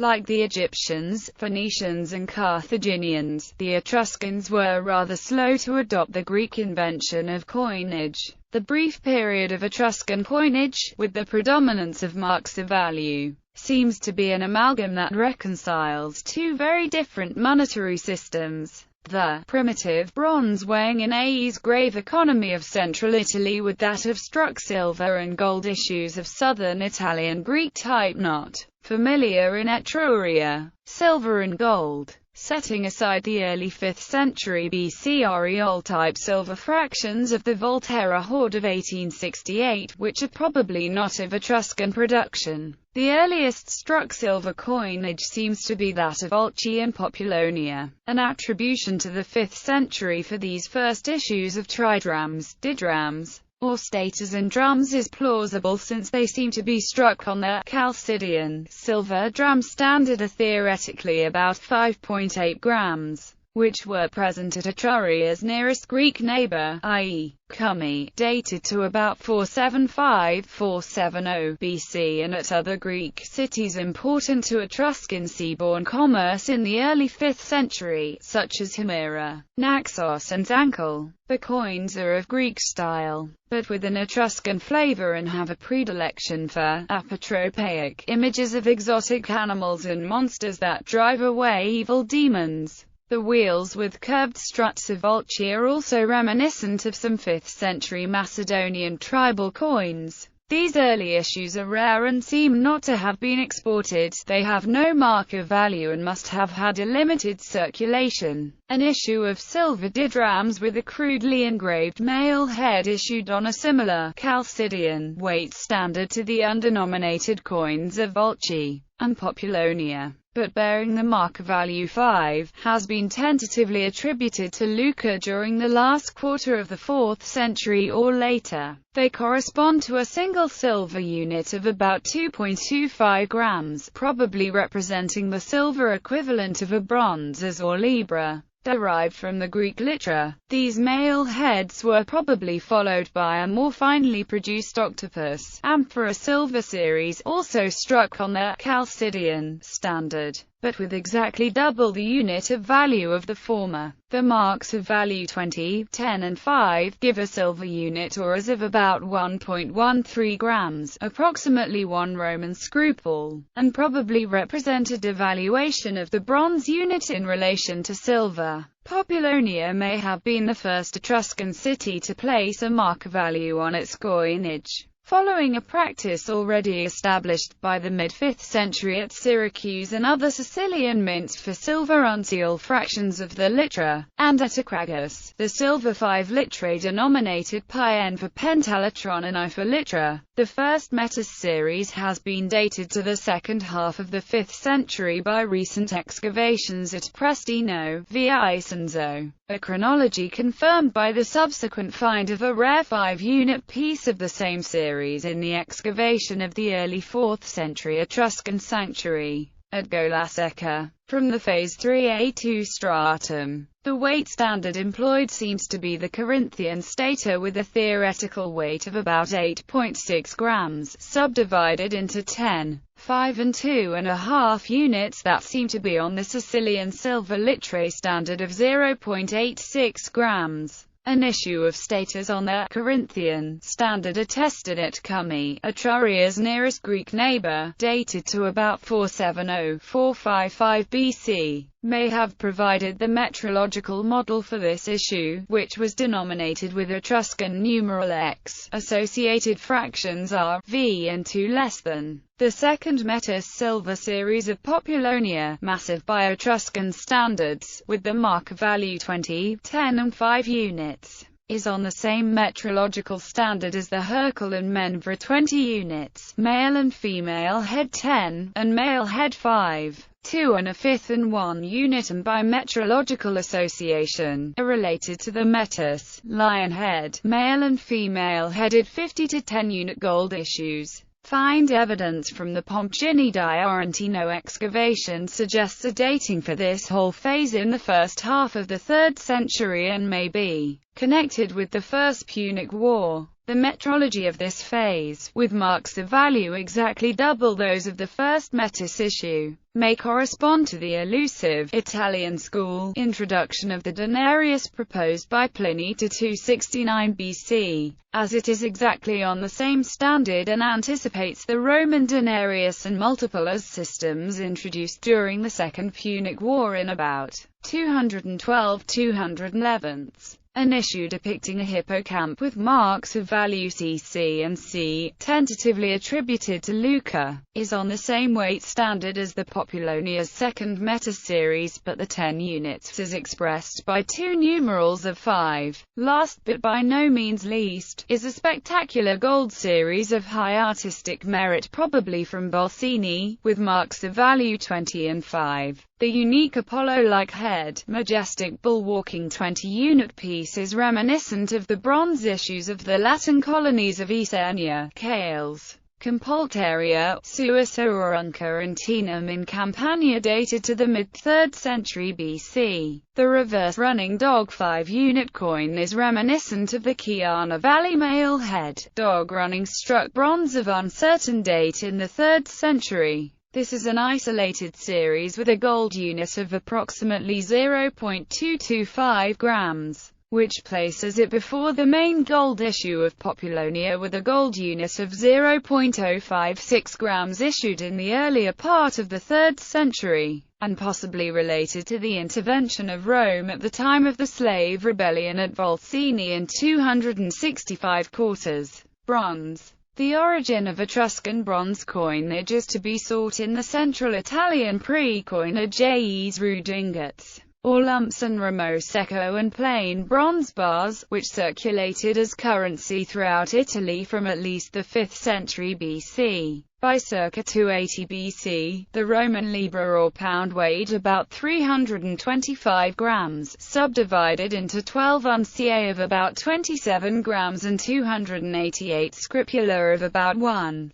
Like the Egyptians, Phoenicians and Carthaginians, the Etruscans were rather slow to adopt the Greek invention of coinage. The brief period of Etruscan coinage, with the predominance of marks of value, seems to be an amalgam that reconciles two very different monetary systems. The primitive bronze weighing in AE's grave economy of central Italy with that of struck silver and gold issues of southern Italian Greek type not familiar in Etruria, silver and gold. Setting aside the early 5th century BC aureole-type silver fractions of the Volterra hoard of 1868, which are probably not of Etruscan production, the earliest struck silver coinage seems to be that of Volci and Populonia. An attribution to the 5th century for these first issues of tridrams, didrams, or staters and drums is plausible since they seem to be struck on the Chalcidian silver dram standard of theoretically about 5.8 grams, which were present at Etruria's nearest Greek neighbor, i.e., Cumae, dated to about 475–470 BC, and at other Greek cities important to Etruscan seaborne commerce in the early 5th century, such as Himera, Naxos and Zankle. The coins are of Greek style, but with an Etruscan flavor and have a predilection for apotropaic images of exotic animals and monsters that drive away evil demons. The wheels with curved struts of Volci are also reminiscent of some 5th century Macedonian tribal coins. These early issues are rare and seem not to have been exported. They have no mark of value and must have had a limited circulation. An issue of silver didrams with a crudely engraved male head issued on a similar Chalcidian weight standard to the undenominated coins of Volci and Populonia, but bearing the mark of value 5, has been tentatively attributed to Lucca during the last quarter of the 4th century or later. They correspond to a single silver unit of about 2.25 grams, probably representing the silver equivalent of a bronzes or libra, derived from the Greek litra. These male heads were probably followed by a more finely produced octopus, amphora silver series, also struck on the Chalcidian standard, but with exactly double the unit of value of the former. The marks of value 20, 10 and 5 give a silver unit or as of about 1.13 grams, approximately 1 Roman scruple, and probably represent a devaluation of the bronze unit in relation to silver. Populonia may have been the first Etruscan city to place a mark of value on its coinage, following a practice already established by the mid-5th century at Syracuse and other Sicilian mints for silver uncial fractions of the litra, and at Acragas, the silver 5 litrae denominated pi-n for pentalitron and I for litra. The first metis series has been dated to the second half of the 5th century by recent excavations at Prestino, via Isenzo, a chronology confirmed by the subsequent find of a rare 5-unit piece of the same series in the excavation of the early 4th century Etruscan sanctuary at Golaseca. From the Phase 3A2 stratum, the weight standard employed seems to be the Corinthian stater with a theoretical weight of about 8.6 grams, subdivided into 10, 5 and 2.5 units that seem to be on the Sicilian silver litrae standard of 0.86 grams. An issue of staters on the Corinthian standard attested at Cumae, Etruria's nearest Greek neighbor, dated to about 470–455 BC, may have provided the metrological model for this issue, which was denominated with Etruscan numeral x. Associated fractions are v and 2 less than. The second metis silver series of Populonia, massive by Etruscan standards, with the mark of value 20, 10 and 5 units, is on the same metrological standard as the Herculean Menvra 20 units, male and female head 10, and male head 5, 2 and a fifth and 1 unit, and by metrological association, are related to the metis, lion head, male and female headed 50 to 10 unit gold issues. Find evidence from the Pompgini di Aretino excavation suggests a dating for this whole phase in the first half of the 3rd century and may be connected with the First Punic War. The metrology of this phase, with marks of value exactly double those of the first metis issue, may correspond to the elusive Italian school introduction of the denarius proposed by Pliny to 269 BC, as it is exactly on the same standard and anticipates the Roman denarius and multiples systems introduced during the Second Punic War in about 212–211. An issue depicting a hippocamp with marks of value CC and C, tentatively attributed to Luca, is on the same weight standard as the Populonia's second meta-series, but the 10 units is expressed by two numerals of 5. Last but by no means least, is a spectacular gold series of high artistic merit, probably from Bolsini, with marks of value 20 and 5. The unique Apollo-like head, majestic bull-walking 20-unit piece is reminiscent of the bronze issues of the Latin colonies of Isernia, Cales, Compultaria, Suessa Aurunca and Tinum in Campania, dated to the mid-3rd century BC. The reverse-running dog 5-unit coin is reminiscent of the Chiana Valley male head, dog-running struck bronze of uncertain date in the 3rd century. This is an isolated series with a gold unit of approximately 0.225 grams, which places it before the main gold issue of Populonia with a gold unit of 0.056 grams issued in the earlier part of the 3rd century, and possibly related to the intervention of Rome at the time of the slave rebellion at Volsini in 265 quarters. Bronze. The origin of Etruscan bronze coinage is to be sought in the central Italian pre-coinage AE's rude ingots, or lumps, and ramo secco and plain bronze bars, which circulated as currency throughout Italy from at least the 5th century BC. By circa 280 BC, the Roman libra or pound weighed about 325 grams, subdivided into 12 unciae of about 27 grams and 288 scripula of about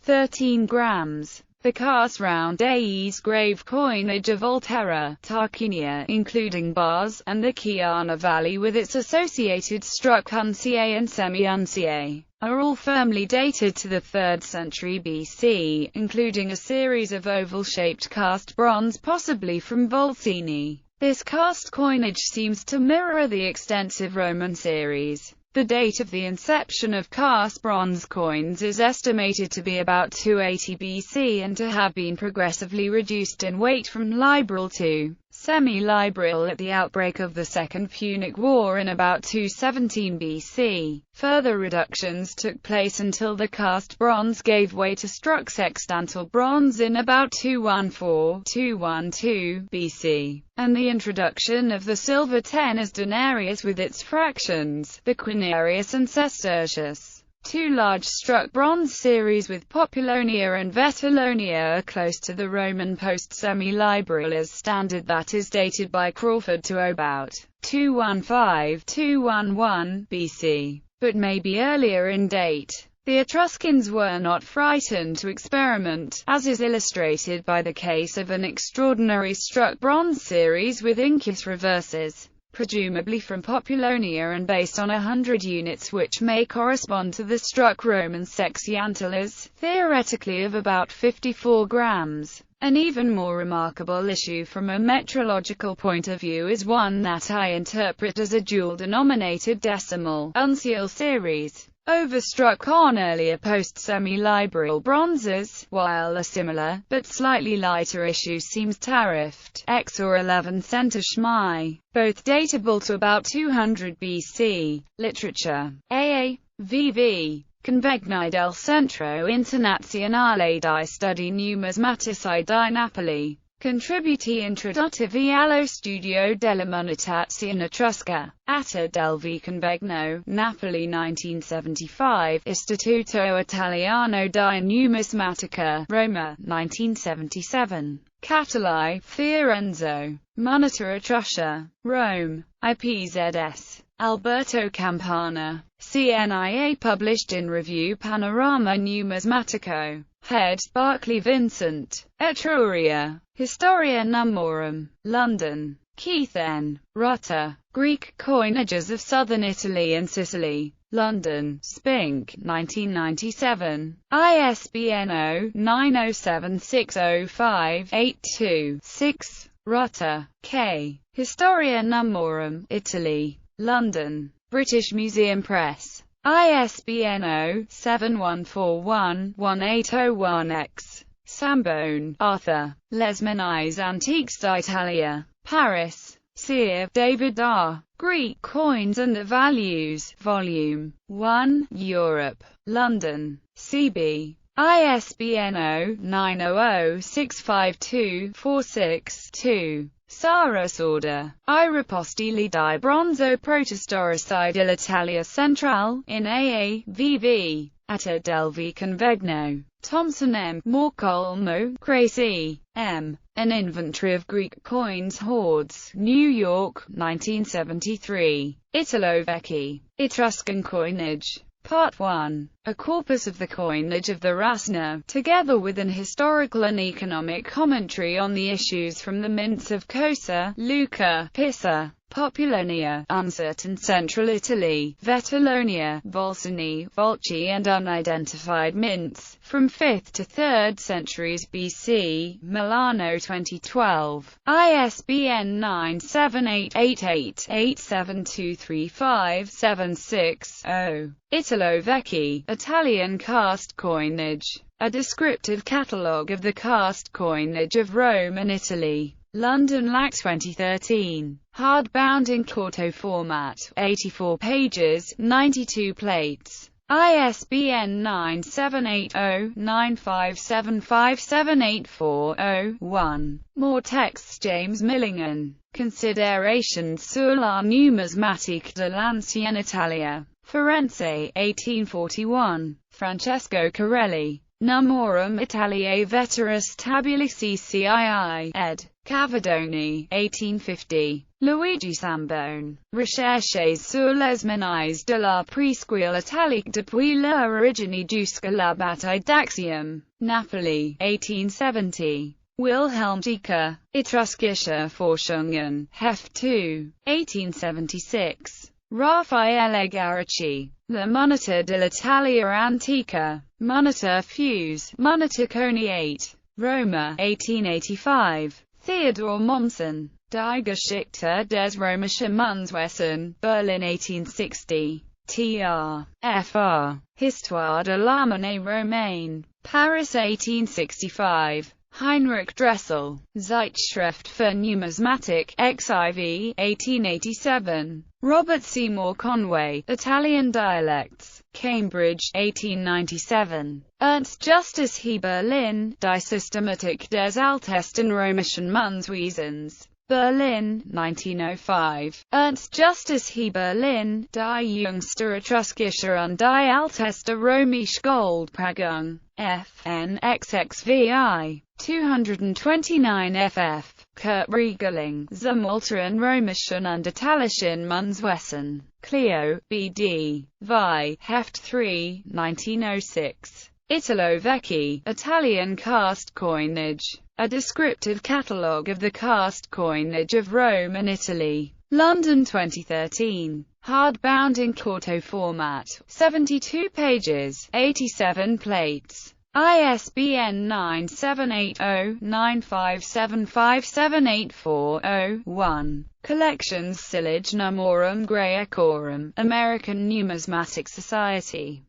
13 grams. The cast-round AE's grave coinage of Volterra, Tarquinia, including bars, and the Chiana Valley with its associated struck unciae and semi-unciae, are all firmly dated to the 3rd century BC, including a series of oval-shaped cast bronze possibly from Volsini. This cast coinage seems to mirror the extensive Roman series. The date of the inception of cast bronze coins is estimated to be about 280 BC and to have been progressively reduced in weight from libral to semi-libral at the outbreak of the Second Punic War in about 217 BC. Further reductions took place until the cast bronze gave way to struck sextantal bronze in about 214–212 BC, and the introduction of the silver tenas denarius with its fractions, the quinarius and sestertius. Two large struck bronze series with Populonia and Vetulonia are close to the Roman post-semi-libral as standard, that is dated by Crawford to about 215–211 BC, but may be earlier in date. The Etruscans were not frightened to experiment, as is illustrated by the case of an extraordinary struck bronze series with incus reverses, presumably from Populonia and based on 100 units, which may correspond to the struck Roman sextantalas, theoretically of about 54 grams. An even more remarkable issue from a metrological point of view is one that I interpret as a dual-denominated decimal uncial series, overstruck on earlier post-semi-libral bronzes, while a similar, but slightly lighter issue seems tariffed, X or 11 centesimi, both datable to about 200 BC. Literature. A. V.V. Convegni del Centro Internazionale di Studi Numismatici di Napoli. Contributi introduttivi allo studio della monetazione etrusca. Atta del V. Convegno, Napoli 1975, Istituto Italiano di Numismatica, Roma, 1977. Catali, Fiorenzo. Monitor Etrusia. Rome. IPZS. Alberto Campana. CNIA, published in Review Panorama Numismatico. Head, Barclay Vincent. Etruria. Historia Numorum. London. Keith N. Rutter. Greek coinages of southern Italy and Sicily. London, Spink, 1997. ISBN 0-907605826. Rutter, K. Historia Numorum, Italy. London, British Museum Press. ISBN 0-7141-1801-X. Sambone, Arthur. Les Menais Antiques d'Italia. Paris. Cyr, David R. Greek Coins and Their Values, Volume 1, Europe. London, CB. ISBN 0-900-652-46-2. Saras Order. I Repostili di Bronzo Protostorici dell'Italia Centrale, in AAVV. Atta del V. Convegno. Thompson M. Morcolmo, Gracie, M. An Inventory of Greek Coins Hoards, New York, 1973. Italo Vecchi. Etruscan Coinage. Part 1. A corpus of the coinage of the Rasna, together with an historical and economic commentary on the issues from the mints of Cosa, Lucca, Pisa, Populonia, uncertain Central Italy, Vetalonia, Volsini, Volci and unidentified mints, from 5th to 3rd centuries BC, Milano 2012, ISBN 9788887235760. Italo Vecchi, Italian Cast Coinage. A descriptive catalogue of the cast coinage of Rome and Italy. London Lac 2013. Hardbound in quarto format, 84 pages, 92 plates. ISBN 978-0-9575784-0-1. More texts. James Millingen. Considerations sur la numismatique de l'ancienne Italia. Firenze, 1841. Francesco Corelli. Numorum Italiae Veteris Tabulici CII, ed. Cavadoni, 1850. Luigi Sambone. Recherches sur les menais de la presqu'île italique depuis l'origine jusqu'à la bataille d'Actium. Napoli, 1870. Wilhelm Tiecker. Etruskische Forschungen, Heft 2, 1876. Raffaele Garacci. The Monitor dell'Italia Antica. Monitor Fuse. Monitor Coney 8. Roma, 1885. Theodor Mommsen. Die Geschichte des Römischen Münzwesen. Berlin, 1860. Tr. Fr. Histoire de la monnaie romaine. Paris, 1865. Heinrich Dressel. Zeitschrift für Numismatik, XIV, 1887. Robert Seymour Conway. Italian Dialects. Cambridge, 1897. Ernst Justus He Berlin, Die Systematik des altesten römischen Münzwesens. Berlin, 1905. Ernst Justus He Berlin, Die jüngste Etruskische und die alteste römische Goldprägung. FN XXVI. 229 ff. Kurt Riegerling. Zum älteren römischen und italischen Münzwesen. Clio, B.D. Vi. Heft 3, 1906. Italo Vecchi. Italian Cast Coinage. A descriptive catalogue of the cast coinage of Rome and Italy. London 2013. Hardbound in quarto format, 72 pages, 87 plates. ISBN 978-0-9575784-0-1. Collections Silage Numorum Graecorum, American Numismatic Society.